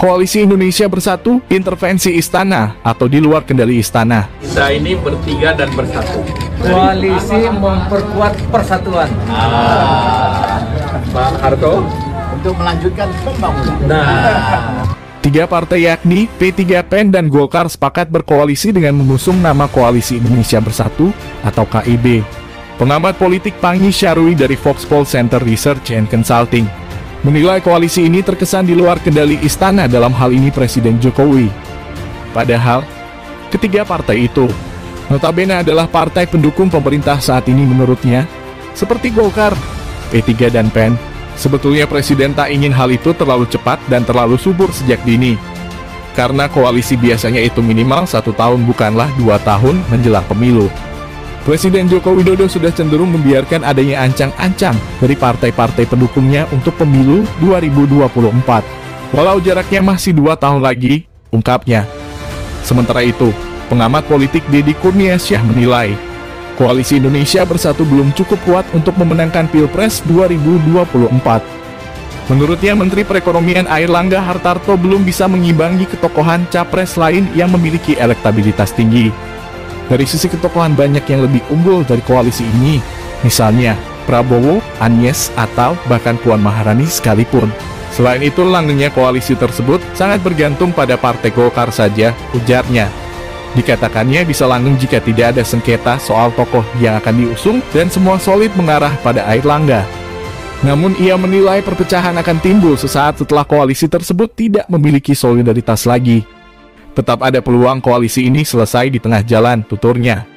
Koalisi Indonesia Bersatu, intervensi istana atau di luar kendali istana. Kita ini bertiga dan bersatu. Koalisi memperkuat persatuan. Pak Harto untuk melanjutkan pembangunan. Tiga partai yakni P3, PEN, dan Golkar sepakat berkoalisi dengan mengusung nama Koalisi Indonesia Bersatu atau KIB. Pengamat politik Panggi Syarwi dari Foxpol Center Research and Consulting menilai koalisi ini terkesan di luar kendali istana, dalam hal ini Presiden Jokowi. Padahal, ketiga partai itu notabene adalah partai pendukung pemerintah saat ini menurutnya. Seperti Golkar, P3, dan PEN, sebetulnya Presiden tak ingin hal itu terlalu cepat dan terlalu subur sejak dini. Karena koalisi biasanya itu minimal 1 tahun, bukanlah 2 tahun menjelang pemilu. Presiden Joko Widodo sudah cenderung membiarkan adanya ancang-ancang dari partai-partai pendukungnya untuk pemilu 2024. Walau jaraknya masih 2 tahun lagi, ungkapnya. Sementara itu, pengamat politik Deddy Kurniasyah menilai, Koalisi Indonesia Bersatu belum cukup kuat untuk memenangkan Pilpres 2024. Menurutnya, Menteri Perekonomian Airlangga Hartarto belum bisa mengimbangi ketokohan capres lain yang memiliki elektabilitas tinggi. Dari sisi ketokohan banyak yang lebih unggul dari koalisi ini, misalnya Prabowo, Anies, atau bahkan Puan Maharani sekalipun. Selain itu, langgengnya koalisi tersebut sangat bergantung pada Partai Golkar saja, ujarnya. Dikatakannya bisa langgeng jika tidak ada sengketa soal tokoh yang akan diusung dan semua solid mengarah pada Airlangga. Namun ia menilai perpecahan akan timbul sesaat setelah koalisi tersebut tidak memiliki solidaritas lagi. Tetap ada peluang koalisi ini selesai di tengah jalan, tuturnya.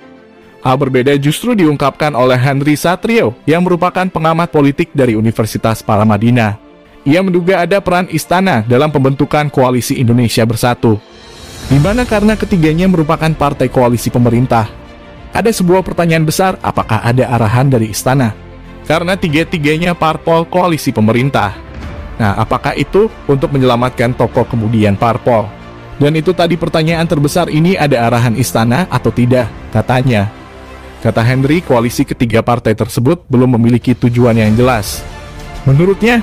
Hal berbeda justru diungkapkan oleh Henry Satrio yang merupakan pengamat politik dari Universitas Paramadina. Ia menduga ada peran istana dalam pembentukan Koalisi Indonesia Bersatu, di mana karena ketiganya merupakan partai koalisi pemerintah. Ada sebuah pertanyaan besar, apakah ada arahan dari istana? Karena tiga-tiganya parpol koalisi pemerintah. Nah, apakah itu untuk menyelamatkan tokoh kemudian parpol? Dan itu tadi pertanyaan terbesar, ini ada arahan istana atau tidak, katanya. Kata Henry, koalisi ketiga partai tersebut belum memiliki tujuan yang jelas. Menurutnya,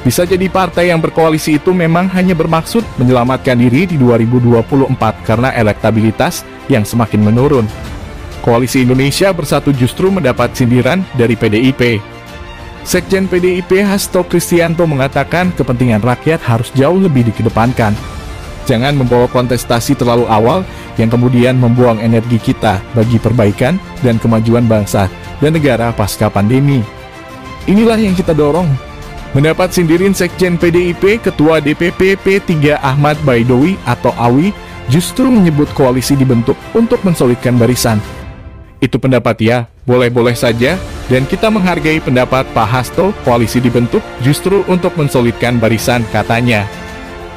bisa jadi partai yang berkoalisi itu memang hanya bermaksud menyelamatkan diri di 2024 karena elektabilitas yang semakin menurun. Koalisi Indonesia Bersatu justru mendapat sindiran dari PDIP. Sekjen PDIP Hasto Kristianto mengatakan kepentingan rakyat harus jauh lebih dikedepankan. Jangan membawa kontestasi terlalu awal yang kemudian membuang energi kita bagi perbaikan dan kemajuan bangsa dan negara pasca pandemi. Inilah yang kita dorong. Mendapat sindiran Sekjen PDIP, Ketua DPP P3 Ahmad Baidowi atau Awi justru menyebut koalisi dibentuk untuk mensolidkan barisan. Itu pendapat ya, boleh-boleh saja, dan kita menghargai pendapat Pak Hasto. Koalisi dibentuk justru untuk mensolidkan barisan, katanya.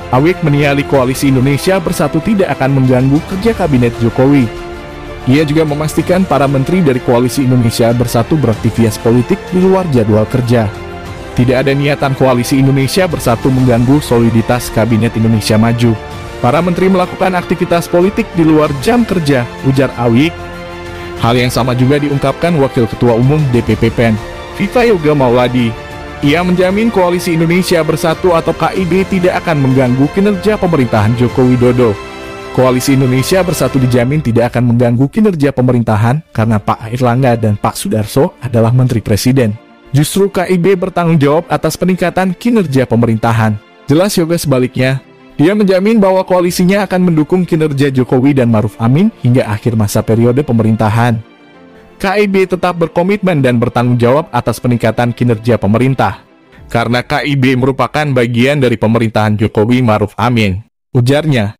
Awik menilai Koalisi Indonesia Bersatu tidak akan mengganggu kerja Kabinet Jokowi. Ia juga memastikan para menteri dari Koalisi Indonesia Bersatu beraktivitas politik di luar jadwal kerja. Tidak ada niatan Koalisi Indonesia Bersatu mengganggu soliditas Kabinet Indonesia Maju. Para menteri melakukan aktivitas politik di luar jam kerja, ujar Awik. Hal yang sama juga diungkapkan Wakil Ketua Umum DPP PEN, Viva Yoga Mauladi. Ia menjamin Koalisi Indonesia Bersatu atau KIB tidak akan mengganggu kinerja pemerintahan Joko Widodo. Koalisi Indonesia Bersatu dijamin tidak akan mengganggu kinerja pemerintahan karena Pak Airlangga dan Pak Sudarso adalah Menteri Presiden. Justru KIB bertanggung jawab atas peningkatan kinerja pemerintahan. Jelas Yoga sebaliknya. Dia menjamin bahwa koalisinya akan mendukung kinerja Jokowi dan Maruf Amin hingga akhir masa periode pemerintahan. KIB tetap berkomitmen dan bertanggung jawab atas peningkatan kinerja pemerintah. Karena KIB merupakan bagian dari pemerintahan Jokowi Maruf Amin, ujarnya.